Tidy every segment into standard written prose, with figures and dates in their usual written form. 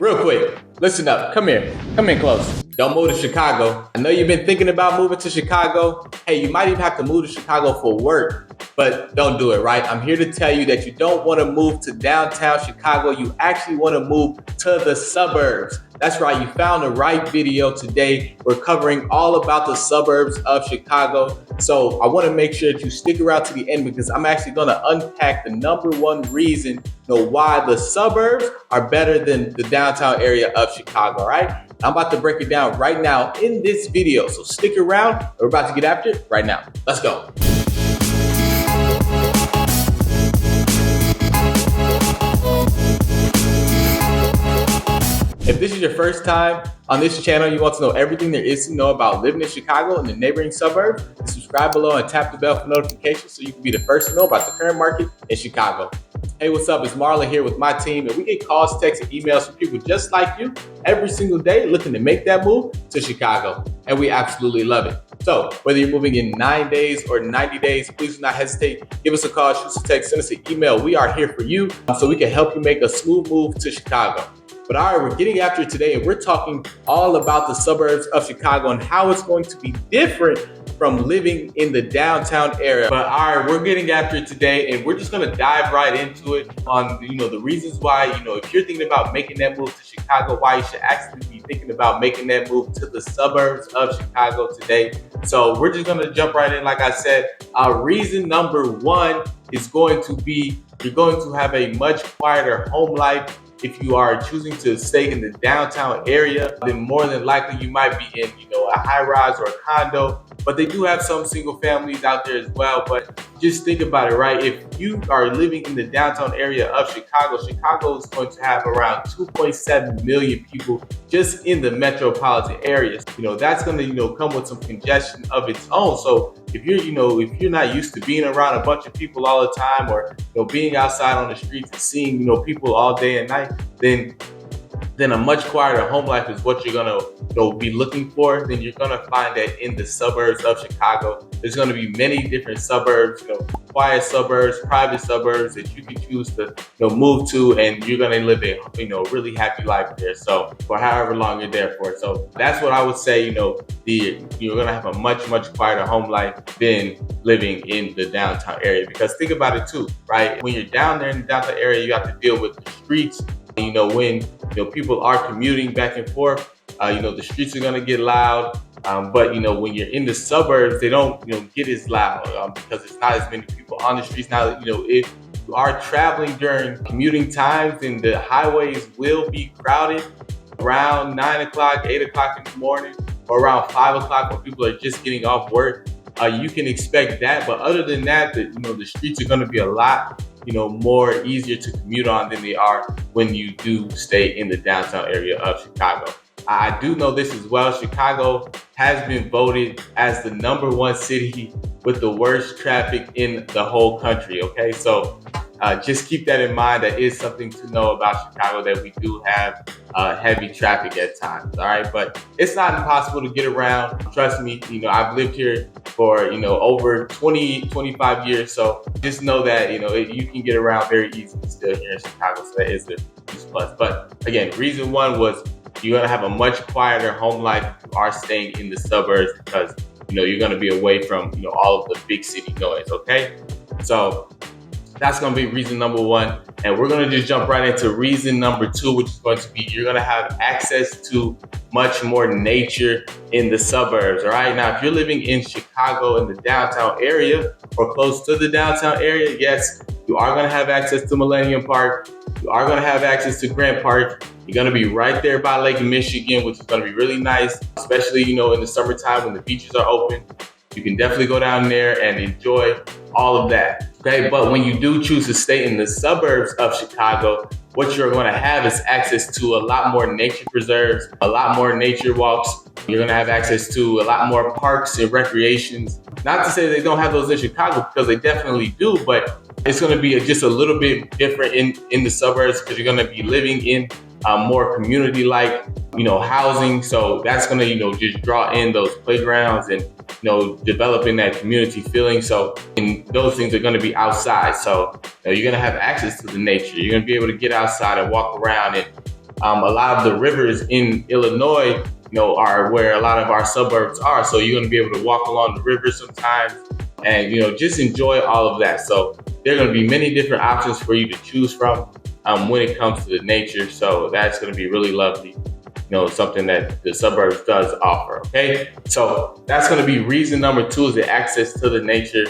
Real quick, listen up. Come here. Come in close. Don't move to Chicago. I know you've been thinking about moving to Chicago. Hey, you might even have to move to Chicago for work, but don't do it, right? I'm here to tell you that you don't want to move to downtown Chicago. You actually want to move to the suburbs. That's right, you found the right video today. We're covering all about the suburbs of Chicago. So I want to make sure that you stick around to the end because I'm actually going to unpack the number one reason why the suburbs are better than the downtown area of Chicago, all right? I'm about to break it down right now in this video. So stick around. We're about to get after it right now. Let's go. If this is your first time on this channel, you want to know everything there is to know about living in Chicago and the neighboring suburbs, subscribe below and tap the bell for notifications so you can be the first to know about the current market in Chicago. Hey, what's up? It's Marlon here with my team, and we get calls, texts, and emails from people just like you every single day looking to make that move to Chicago, and we absolutely love it. So whether you're moving in 9 days or 90 days, please do not hesitate. Give us a call, shoot us a text, send us an email. We are here for you so we can help you make a smooth move to Chicago. But all right, we're getting after it today, and we're talking all about the suburbs of Chicago and how it's going to be different from living in the downtown area. But all right, we're getting after it today, and we're just gonna dive right into it on the reasons why, if you're thinking about making that move to Chicago, why you should actually be thinking about making that move to the suburbs of Chicago today. So we're just gonna jump right in. Like I said, reason number one is going to be you're going to have a much quieter home life. If you are choosing to stay in the downtown area, then more than likely you might be in, a high rise or a condo, but they do have some single families out there as well. But just think about it, right? If you are living in the downtown area of Chicago, Chicago is going to have around 2.7 million people just in the metropolitan areas. That's going to, come with some congestion of its own. So if you're not used to being around a bunch of people all the time, or being outside on the streets and seeing people all day and night, then a much quieter home life is what you're gonna be looking for. Then you're gonna find that in the suburbs of Chicago. There's gonna be many different suburbs, quiet suburbs, private suburbs that you can choose to move to, and you're gonna live a really happy life there. So for however long you're there for. So that's what I would say. You're gonna have a much quieter home life than living in the downtown area. Because think about it too, right? When you're down there in the downtown area, you have to deal with the streets. When people are commuting back and forth, the streets are gonna get loud. But when you're in the suburbs, they don't get as loud because it's not as many people on the streets. Now, if you are traveling during commuting times, then the highways will be crowded around 9 o'clock, 8 o'clock in the morning, or around 5 o'clock when people are just getting off work. You can expect that, but other than that, the streets are going to be a lot more easier to commute on than they are when you do stay in the downtown area of Chicago. I do know this as well. Chicago has been voted as the #1 city with the worst traffic in the whole country. Okay, so just keep that in mind. That is something to know about Chicago, that we do have heavy traffic at times. All right, but it's not impossible to get around. Trust me, I've lived here for over 25 years, so just know that you can get around very easily still here in Chicago. So that is a huge plus. But again, reason one was you're gonna have a much quieter home life if you are staying in the suburbs, because you're gonna be away from all of the big city noise. Okay, so that's going to be reason number one. And we're going to just jump right into reason number two, which is going to be you're going to have access to much more nature in the suburbs. All right. Now, if you're living in Chicago in the downtown area or close to the downtown area, yes, you are going to have access to Millennium Park. You are going to have access to Grant Park. You're going to be right there by Lake Michigan, which is going to be really nice, especially, in the summertime when the beaches are open. You can definitely go down there and enjoy all of that. Okay, but when you do choose to stay in the suburbs of Chicago, what you're going to have is access to a lot more nature preserves, a lot more nature walks. You're going to have access to a lot more parks and recreations. Not to say they don't have those in Chicago, because they definitely do, but it's going to be just a little bit different in the suburbs, because you're going to be living in more community-like, housing. So that's going to, just draw in those playgrounds and, developing that community feeling. So, and those things are going to be outside. So you're going to have access to the nature. You're going to be able to get outside and walk around and A lot of the rivers in Illinois, are where a lot of our suburbs are. So you're going to be able to walk along the river sometimes and, just enjoy all of that. So there are going to be many different options for you to choose from when it comes to the nature. So that's going to be really lovely. Something that the suburbs does offer. Okay. So that's going to be reason number 2 is the access to the nature.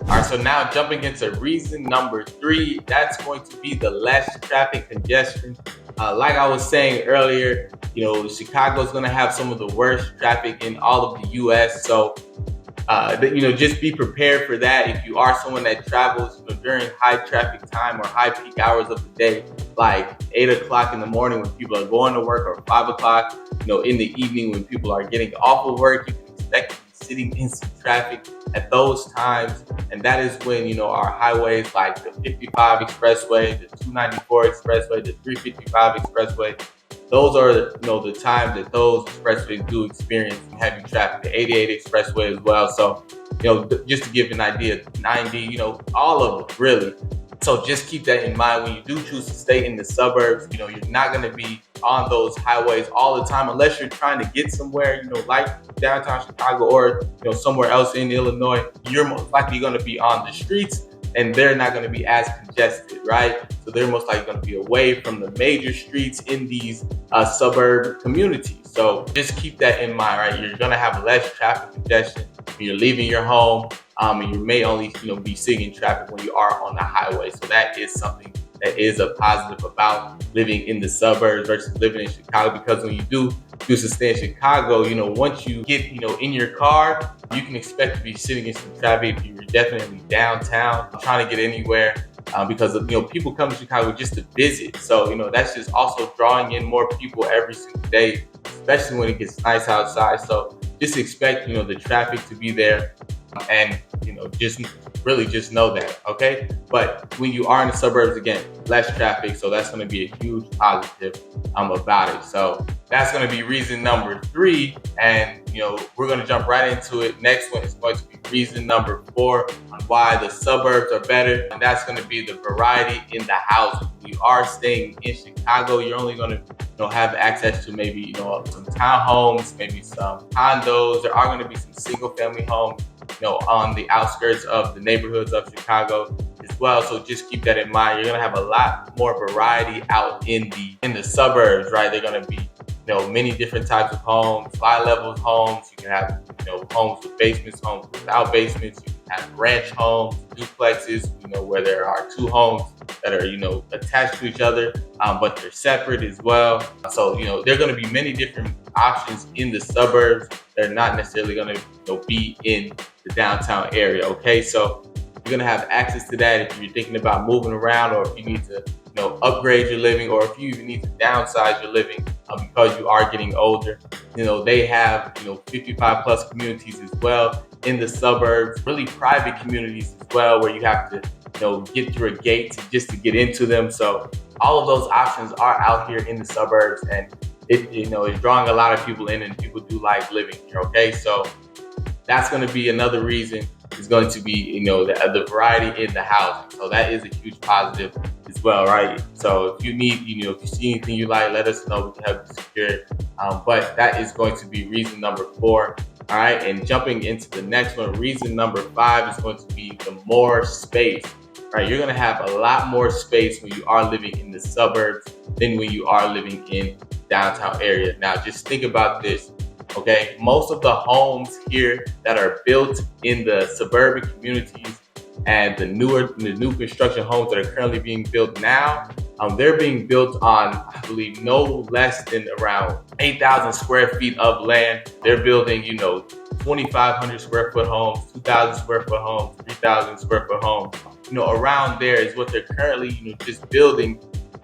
All right. So now jumping into reason number 3, that's going to be the less traffic congestion. Like I was saying earlier, Chicago is going to have some of the worst traffic in all of the U.S. So, just be prepared for that. If you are someone that travels during high traffic time or high peak hours of the day, like 8 o'clock in the morning when people are going to work, or 5 o'clock, in the evening when people are getting off of work, you can expect to be sitting in some traffic at those times. And that is when, our highways like the 55 expressway, the 294 expressway, the 355 expressway, those are the times that those expressways do experience heavy traffic. The 88 expressway as well. So, just to give an idea, 90, all of them really. So just keep that in mind when you do choose to stay in the suburbs. You're not going to be on those highways all the time unless you're trying to get somewhere, like downtown Chicago or, somewhere else in Illinois. You're most likely going to be on the streets, and they're not going to be as congested, right? So they're most likely going to be away from the major streets in these suburb communities. So just keep that in mind, right? You're going to have less traffic congestion when you're leaving your home, and you may only, be seeing in traffic when you are on the highway. So that is something that is a positive about living in the suburbs versus living in Chicago, because when you do choose to stay in Chicago, once you get, in your car, you can expect to be sitting in some traffic. You're definitely downtown trying to get anywhere, because people come to Chicago just to visit. So, that's just also drawing in more people every single day, especially when it gets nice outside. So just expect, the traffic to be there, and, just know that. Okay. But when you are in the suburbs, again, less traffic. So that's going to be a huge positive about it. So that's going to be reason number 3. And, we're going to jump right into it. Next one is going to be reason number 4 on why the suburbs are better. And that's going to be the variety in the housing. When you are staying in Chicago, you're only going to have access to maybe, some townhomes, maybe some condos. There are going to be some single family homes, on the outskirts of the neighborhoods of Chicago as well. So just keep that in mind. You're going to have a lot more variety out in the suburbs, right? They're going to be, many different types of homes, fly level homes. You can have, homes with basements, homes without basements. You can have ranch homes, duplexes, where there are 2 homes that are, attached to each other, but they're separate as well. So, there are going to be many different options in the suburbs. They're not necessarily going to, be in the downtown area. Okay. So you're going to have access to that if you're thinking about moving around, or if you need to, upgrade your living, or if you even need to downsize your living because you are getting older. They have, 55 plus communities as well in the suburbs, really private communities as well, where you have to, get through a gate just to get into them. So all of those options are out here in the suburbs, and it, is drawing a lot of people in, and people do like living here. Okay. So that's going to be another reason. Is going to be, the variety in the housing. So that is a huge positive as well, right? So if you need, if you see anything you like, let us know. We can help you secure it. But that is going to be reason number 4. All right. And jumping into the next one, reason number 5 is going to be the more space. Right, you're going to have a lot more space when you are living in the suburbs than when you are living in downtown area. Now, just think about this. Okay, most of the homes here that are built in the suburban communities and the new construction homes that are currently being built now, they're being built on, I believe, no less than around 8,000 square feet of land. They're building, 2,500 square foot homes, 2,000 square foot homes, 3,000 square foot homes. Around there is what they're currently, just building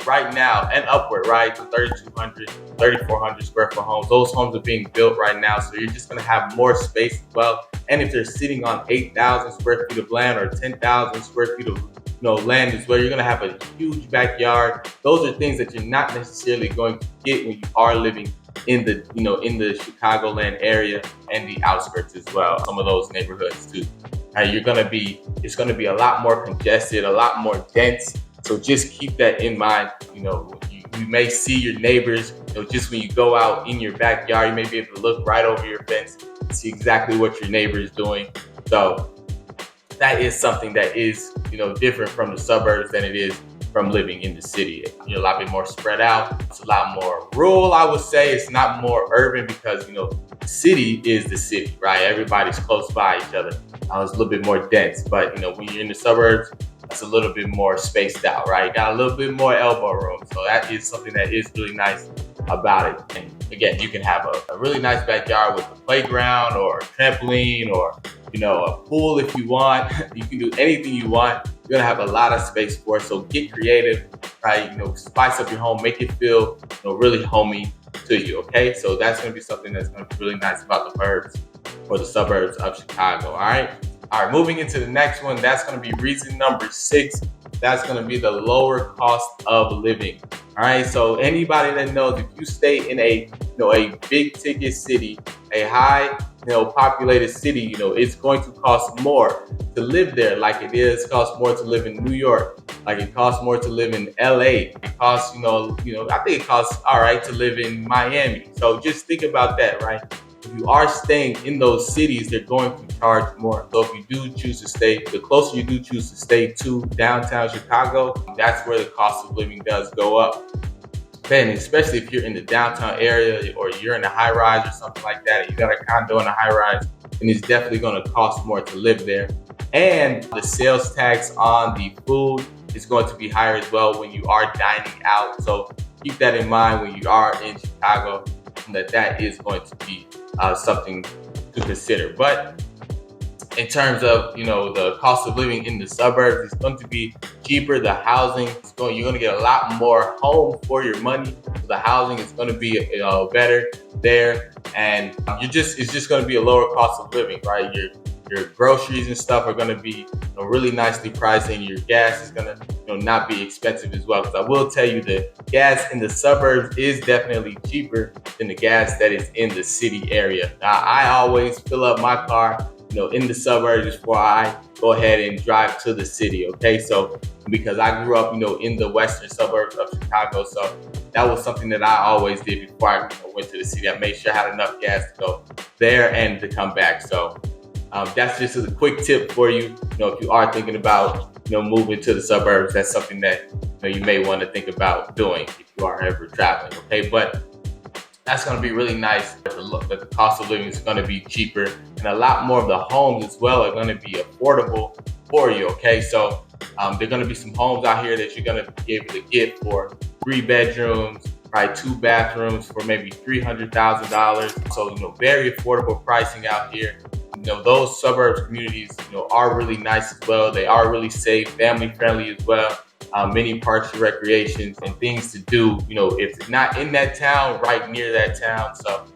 right now and upward, right? To 3,200, 3,400 square foot homes. Those homes are being built right now. So you're just going to have more space as well. And if they're sitting on 8,000 square feet of land or 10,000 square feet of land as well, you're going to have a huge backyard. Those are things that you're not necessarily going to get when you are living in the, in the Chicagoland area and the outskirts as well. Some of those neighborhoods too. It's going to be a lot more congested, a lot more dense. So just keep that in mind, when you you may see your neighbors, just when you go out in your backyard, you may be able to look right over your fence and see exactly what your neighbor is doing. So that is something that is, different from the suburbs than it is from living in the city. You're a lot bit more spread out. It's a lot more rural, I would say. It's not more urban because, the city is the city, right? Everybody's close by each other. It's a little bit more dense. But, when you're in the suburbs, it's a little bit more spaced out, right? Got a little bit more elbow room. So that is something that is really nice about it. And again, you can have a really nice backyard with a playground or a trampoline or, a pool if you want. You can do anything you want. You're gonna have a lot of space for it. So get creative, right? Spice up your home, make it feel, really homey to you. Okay, so that's gonna be something that's gonna be really nice about the burbs or the suburbs of Chicago. All right. Moving into the next one. That's gonna be reason number 6. That's gonna be the lower cost of living. All right. So anybody that knows, if you stay in a big ticket city, a high populated city, it's going to cost more to live there, like it costs more to live in New York, like it costs more to live in LA. It costs, I think it costs all right to live in Miami. So just think about that, right? If you are staying in those cities, they're going to charge more. So if you do choose to stay, the closer you do choose to stay to downtown Chicago, that's where the cost of living does go up. And especially if you're in the downtown area or you're in a high rise or something like that, and you got a condo in a high rise, then it's definitely going to cost more to live there. And the sales tax on the food is going to be higher as well when you are dining out. So keep that in mind when you are in Chicago, that is going to be something to consider. But in terms of the cost of living in the suburbs, it's going to be cheaper. The housing you're going to get a lot more home for your money. So the housing is going to be better there, and it's just going to be a lower cost of living, right? Your groceries and stuff are going to be really nicely priced, and your gas is going to not be expensive as well. Because I will tell you, the gas in the suburbs is definitely cheaper than the gas that is in the city area. Now, I always fill up my car in the suburbs before I go ahead and drive to the city. Okay, so because I grew up in the western suburbs of Chicago, so that was something that I always did before I went to the city. I made sure I had enough gas to go there and to come back. So that's just a quick tip for you. If you are thinking about moving to the suburbs, that's something that you may want to think about doing if you are ever traveling. Okay, but that's going to be really nice. The cost of living is going to be cheaper, and a lot more of the homes as well are going to be affordable for you. Okay, so there are going to be some homes out here that you're going to be able to get for 3 bedrooms, right, 2 bathrooms for maybe $300,000. So very affordable pricing out here. Those suburbs communities are really nice as well. They are really safe, family friendly as well. Many parks and recreations and things to do, if it's not in that town, right near that town. So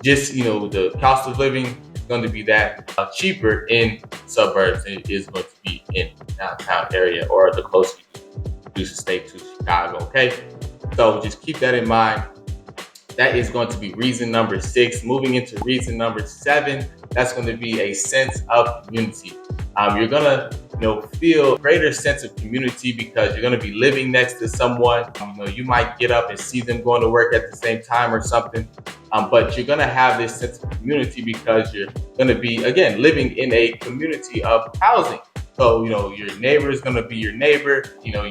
just, the cost of living is going to be that cheaper in suburbs than it is going to be in the downtown area or the closer you stay to Chicago. Okay, so just keep that in mind. That is going to be reason number 6. Moving into reason number 7, that's going to be a sense of community. You're gonna feel a greater sense of community because you're gonna be living next to someone. You might get up and see them going to work at the same time or something, but you're gonna have this sense of community because you're gonna be, again, living in a community of housing. So your neighbor is gonna be your neighbor. You're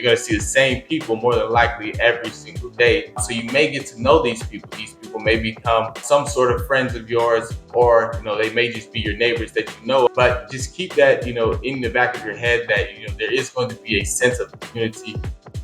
gonna see the same people more than likely every single day. So you may get to know these people. These people may become some sort of friends of yours, or they may just be your neighbors that you know. But just keep that in the back of your head that there is going to be a sense of community.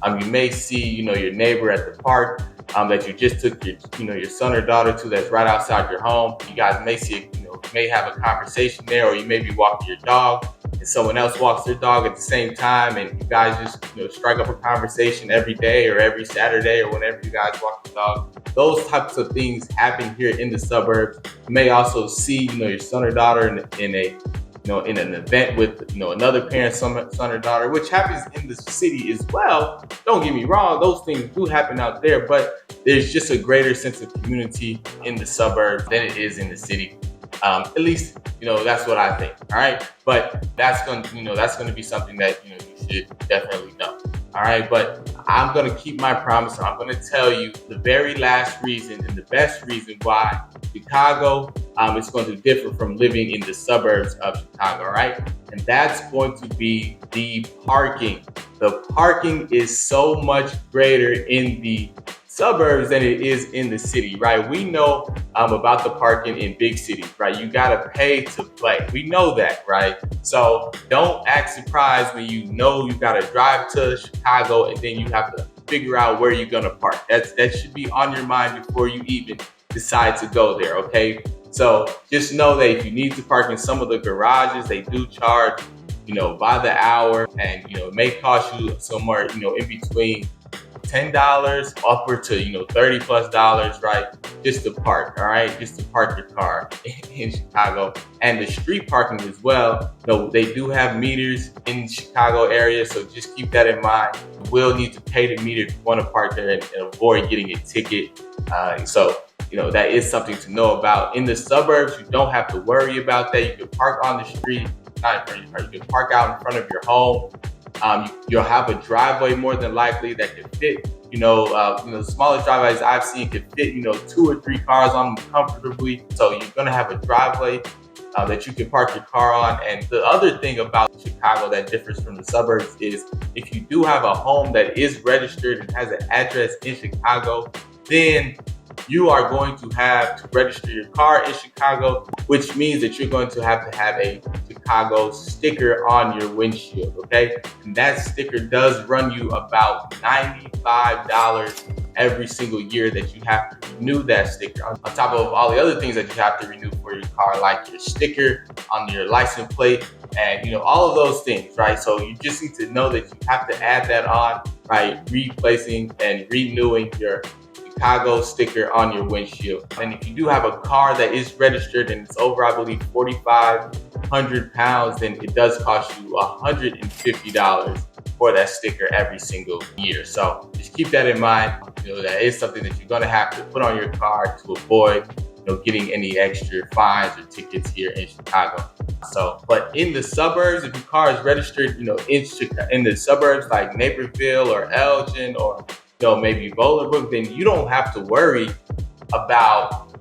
You may see your neighbor at the park that you just took your son or daughter to, that's right outside your home. You guys may see may have a conversation there, or you may be walking your dog and someone else walks their dog at the same time, and you guys just strike up a conversation every day or every Saturday or whenever you guys walk the dog. Those types of things happen here in the suburbs. You may also see your son or daughter in an event with another parent's son or daughter, which happens in the city as well. Don't get me wrong, those things do happen out there, but there's just a greater sense of community in the suburbs than it is in the city. At least that's what I think. All right, but that's going to be something that you should definitely know. All right, but I'm gonna keep my promise. I'm gonna tell you the very last reason and the best reason why Chicago is going to differ from living in the suburbs of Chicago, all right? And that's going to be the parking. The parking is so much greater in the suburbs than it is in the city, right? We know about the parking in big cities, right? You gotta pay to play. We know that, right? So don't act surprised when you know you gotta drive to Chicago and then you have to figure out where you're gonna park. That should be on your mind before you even decide to go there, okay? So just know that if you need to park in some of the garages, they do charge, by the hour, and it may cost you somewhere, in between $10 upward to $30+, right? Just to park, all right, just to park your car in Chicago. And the street parking as well. They do have meters in Chicago area, so just keep that in mind. You will need to pay the meter if you want to park there and avoid getting a ticket. So that is something to know about. In the suburbs, you don't have to worry about that. You can park on the street, not in front of your car. You can park out in front of your home. You'll have a driveway more than likely that can fit, the smallest driveways I've seen can fit, 2 or 3 cars on them comfortably. So you're going to have a driveway that you can park your car on. And the other thing about Chicago that differs from the suburbs is if you do have a home that is registered and has an address in Chicago, then you are going to have to register your car in Chicago, which means that you're going to have a Chicago sticker on your windshield, okay? And that sticker does run you about $95 every single year that you have to renew that sticker. On top of all the other things that you have to renew for your car, like your sticker on your license plate and all of those things, right? So you just need to know that you have to add that on by replacing and renewing your Chicago sticker on your windshield. And if you do have a car that is registered and it's over, I believe, 4,500 pounds, then it does cost you $150 for that sticker every single year. So just keep that in mind. That is something that you're gonna have to put on your car to avoid getting any extra fines or tickets here in Chicago. So, but in the suburbs, if your car is registered, in the suburbs like Naperville or Elgin or maybe Bolingbrook, then you don't have to worry about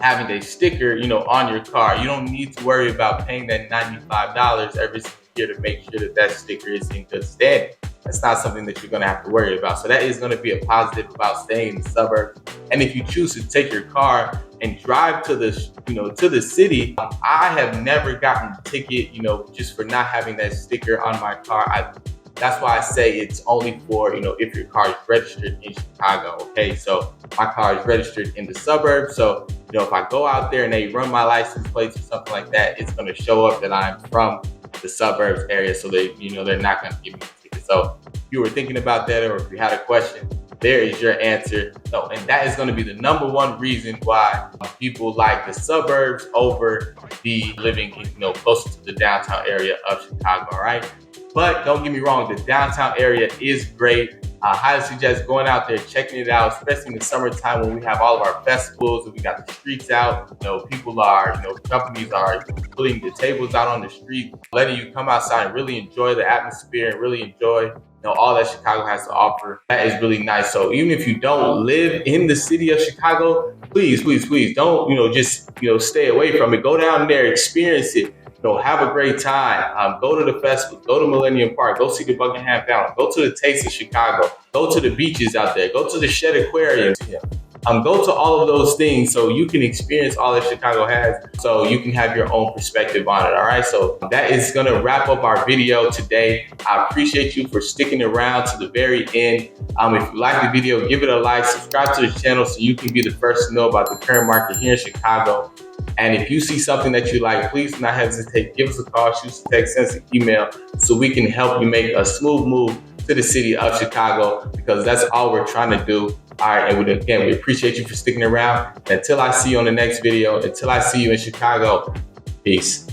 having a sticker, on your car. You don't need to worry about paying that $95 every single year to make sure that sticker is in good standing. That's not something that you're going to have to worry about. So that is going to be a positive about staying in the suburbs. And if you choose to take your car and drive to the, to the city, I have never gotten a ticket, just for not having that sticker on my car. That's why I say it's only for, if your car is registered in Chicago, okay? So my car is registered in the suburbs. So, if I go out there and they run my license plates or something like that, it's gonna show up that I'm from the suburbs area. So they're not gonna give me a ticket. So if you were thinking about that, or if you had a question, there is your answer. No, and that is gonna be the #1 reason why people like the suburbs over the living, closer to the downtown area of Chicago, all right? But don't get me wrong, the downtown area is great. I highly suggest going out there, checking it out, especially in the summertime when we have all of our festivals and we got the streets out. Companies are putting the tables out on the street, letting you come outside and really enjoy the atmosphere and really enjoy all that Chicago has to offer. That is really nice. So even if you don't live in the city of Chicago, please don't, just, stay away from it. Go down there, experience it. Have a great time. Go to the festival, go to Millennium Park, go see the Buckingham Fountain, go to the Taste of Chicago, go to the beaches out there, go to the Shed Aquarium. Go to all of those things so you can experience all that Chicago has, so you can have your own perspective on it, all right? So that is gonna wrap up our video today. I appreciate you for sticking around to the very end. If you like the video, give it a like, subscribe to the channel so you can be the first to know about the current market here in Chicago. And if you see something that you like, please do not hesitate. Give us a call, shoot us a text, send us an email so we can help you make a smooth move to the city of Chicago, because that's all we're trying to do. All right, and again, we appreciate you for sticking around. Until I see you on the next video, until I see you in Chicago, peace.